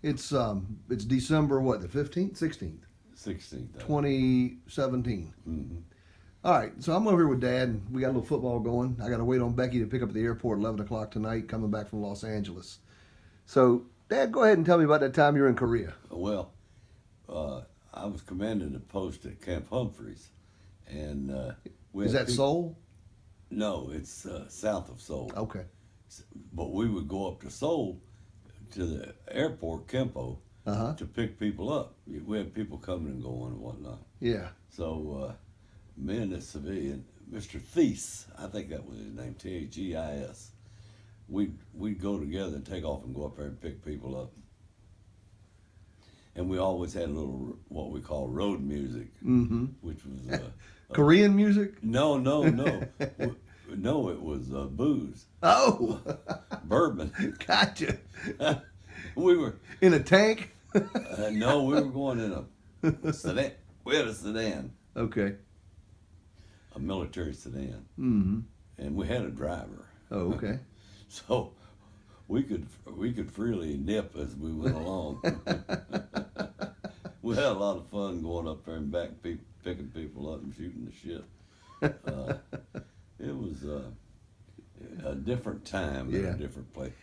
It's December what, the 15th, 16th, 16th. 2017. Mm-hmm. All right, so I'm over here with Dad, and we got a little football going. I got to wait on Becky to pick up at the airport at 11 o'clock tonight, coming back from Los Angeles. So, Dad, go ahead and tell me about that time you were in Korea. Well, I was commanding a post at Camp Humphreys, and Is that Seoul? No, it's south of Seoul. Okay. But we would go up to Seoul, to the airport, Kempo, to pick people up. We had people coming and going and whatnot. Yeah. So me and the civilian, Mr. Thies, I think that was his name, Theis, we'd go together and take off and go up there and pick people up. And we always had a little, what we call road music, which was... Korean music? No. No, it was booze. Oh! Bourbon. Gotcha. We were... In a tank? No, we were going in a sedan. We had a sedan. Okay. A military sedan. Mm-hmm. And we had a driver. Oh, okay. So we could freely nip as we went along. We had a lot of fun going up there and back, picking people up and shooting the shit. It was a different time in a different place.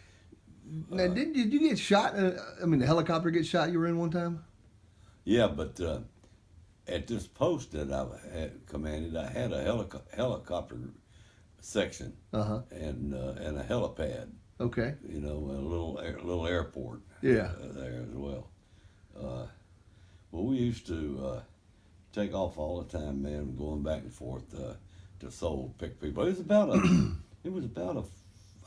Now, did you get shot? The helicopter get shot you were in one time? Yeah, but at this post that I had commanded, I had a helicopter section and a helipad. Okay. You know, a little airport. Yeah. There as well. Well, we used to take off all the time, man, going back and forth to Seoul, pick people. It was about a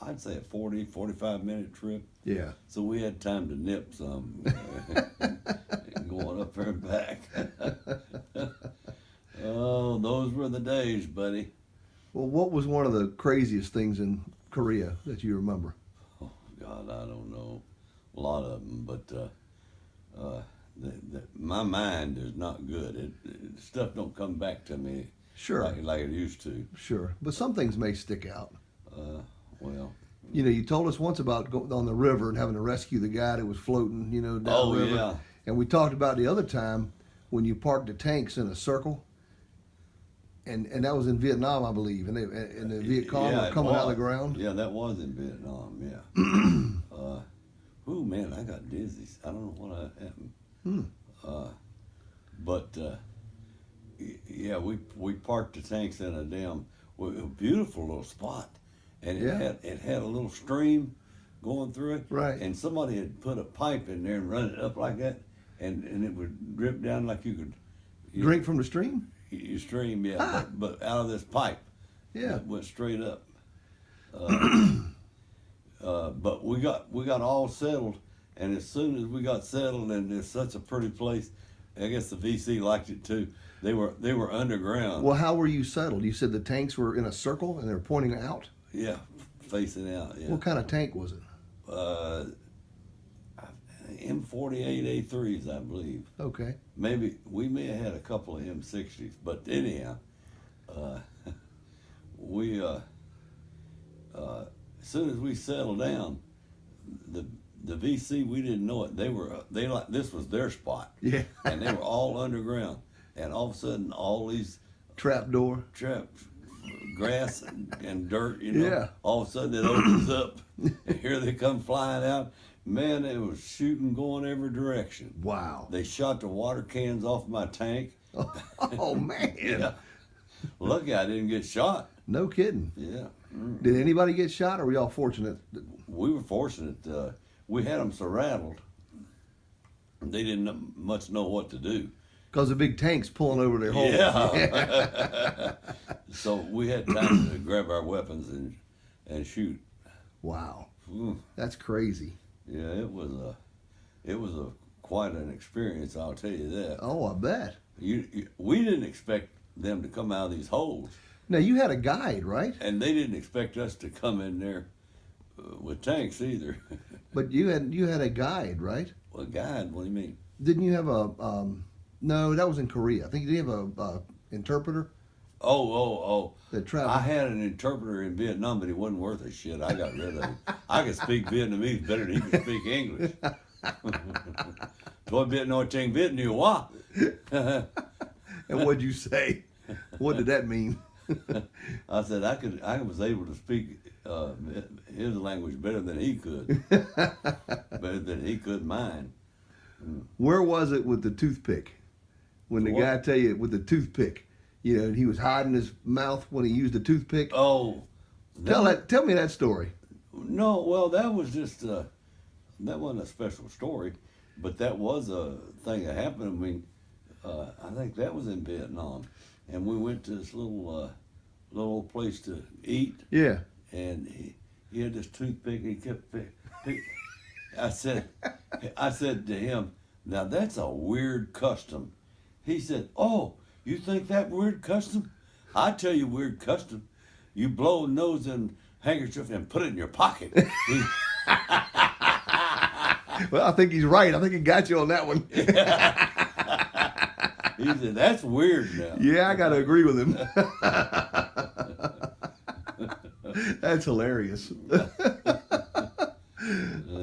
I'd say a 40, 45-minute trip. Yeah. So we had time to nip some going up there and back. Oh, those were the days, buddy. Well, what was one of the craziest things in Korea that you remember? Oh, God, I don't know. A lot of them, but my mind is not good. Stuff don't come back to me Sure. like it used to. Sure. But some things may stick out. Well, you know, you told us once about going on the river and having to rescue the guy that was floating, down the river. Yeah. And we talked about the other time when you parked the tanks in a circle, and that was in Vietnam, I believe, and the Viet Cong were coming out of the ground. Yeah, that was in Vietnam. Yeah. Oh man, I got dizzy. I don't know what happened. But yeah, we parked the tanks in a beautiful little spot. And it had a little stream going through it. Right. And somebody had put a pipe in there and run it up like that, and it would drip down like you could drink from the stream? You stream, yeah, but out of this pipe. Yeah. It went straight up. But we got all settled, and as soon as we got settled, and it's such a pretty place, I guess the VC liked it too. They were underground. Well, how were you settled? You said the tanks were in a circle and they were pointing out? Yeah, facing out. Yeah. What kind of tank was it? M48A3s, I believe. Okay. Maybe we may have had a couple of M60s, but anyhow, we as soon as we settled down, the VC, we didn't know it. They like this was their spot. Yeah. And they were all underground, and all of a sudden, all these Trapdoor. Grass and dirt, Yeah. all of a sudden it opens up, and here they come flying out. Man, it was shooting going every direction. Wow. They shot the water cans off my tank. Oh man. Yeah. Lucky I didn't get shot. No kidding. Yeah. Did anybody get shot, or were y'all fortunate? We were fortunate. We had them so rattled, they didn't much know what to do. Because the big tank's pulling over their holes. Yeah. So we had time to grab our weapons and shoot. Wow. That's crazy. Yeah, it was a quite an experience, I'll tell you that. Oh, I bet. We didn't expect them to come out of these holes. Now, you had a guide, right? And they didn't expect us to come in there with tanks either. But you had a guide, right? A guide? What do you mean? Didn't you have a no, that was in Korea. I think you have a interpreter. Oh. That traveled. I had an interpreter in Vietnam, but he wasn't worth a shit. I got rid of him. I could speak Vietnamese better than he could speak English. Tôi biết nói tiếng Việt nhiều quá. And what'd you say? What did that mean? I said I was able to speak his language better than he could, better than he could mine. Where was it with the toothpick? When the What? guy tell you with the toothpick, you know, and he was hiding his mouth when he used the toothpick. Oh, Tell me that story. No, well, that was just that wasn't a special story, but that was a thing that happened. I mean, I think that was in Vietnam, and we went to this little place to eat, Yeah. and he had this toothpick. He kept pick. I said to him, "Now that's a weird custom." He said, "Oh, you think that weird custom? I tell you, weird custom. You blow a nose in handkerchief and put it in your pocket." Well, I think he's right. I think he got you on that one. He said, "That's weird now." Yeah, I got to agree with him. That's hilarious.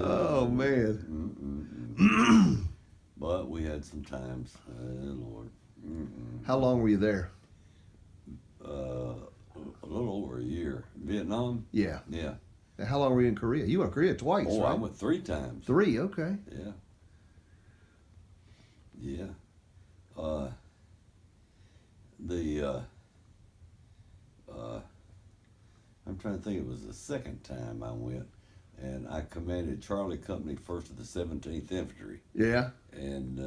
Oh, man. But we had some times. Lord. How long were you there? A little over a year. Vietnam? Yeah. Yeah. Now, how long were you in Korea? You went to Korea twice, Oh, right? I went 3 times. 3, okay. Yeah. Yeah. I'm trying to think. It was the second time I went, and I commanded Charlie Company, 1st of the 17th Infantry, Yeah. and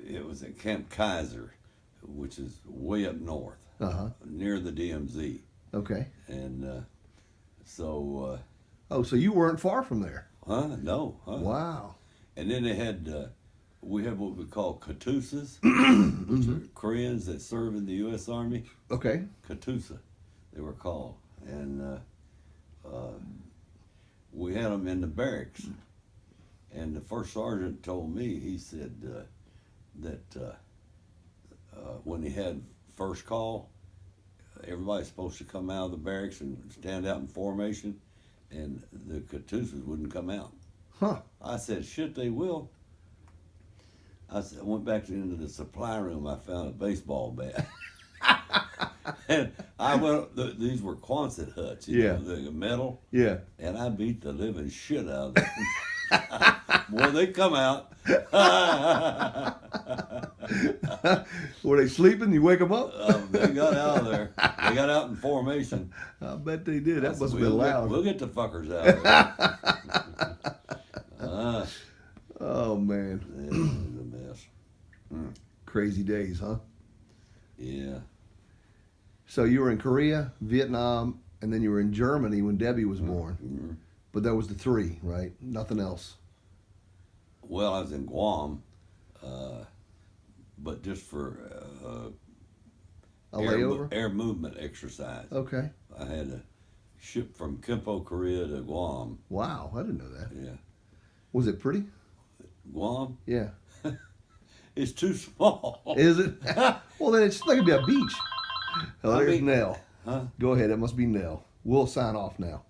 it was at Camp Kaiser, which is way up north, near the DMZ, Okay. and so. Oh, so you weren't far from there. No. Wow. And then they had, we have what we call Katusas, which are Koreans that serve in the U.S. Army. Okay. Katusa, they were called. And we had them in the barracks. And the first sergeant told me, he said that when he had first call, everybody's supposed to come out of the barracks and stand out in formation, and the Katusas wouldn't come out. Huh. I said, shit, they will. I went back into the supply room. I found a baseball bat. And I went, these were Quonset huts, you know, the metal. Yeah. And I beat the living shit out of them. Boy, they come out. Were they sleeping? You wake them up? They got out of there. They got out in formation. I bet they did. That must have We'll been get- loud. We'll get the fuckers out of there. Oh, man. It was a mess. Crazy days, huh? Yeah. So you were in Korea, Vietnam, and then you were in Germany when Debbie was born. Mm-hmm. But that was the 3, right? Nothing else. Well, I was in Guam, but just for A layover? air movement exercise. Okay. I had to ship from Kimpo, Korea to Guam. Wow, I didn't know that. Yeah. Was it pretty? Guam? Yeah. It's too small. Is it? Well, then it's like it'd be a beach. Oh, I there's mean- Nell. Huh? Go ahead. That must be Nell. We'll sign off now.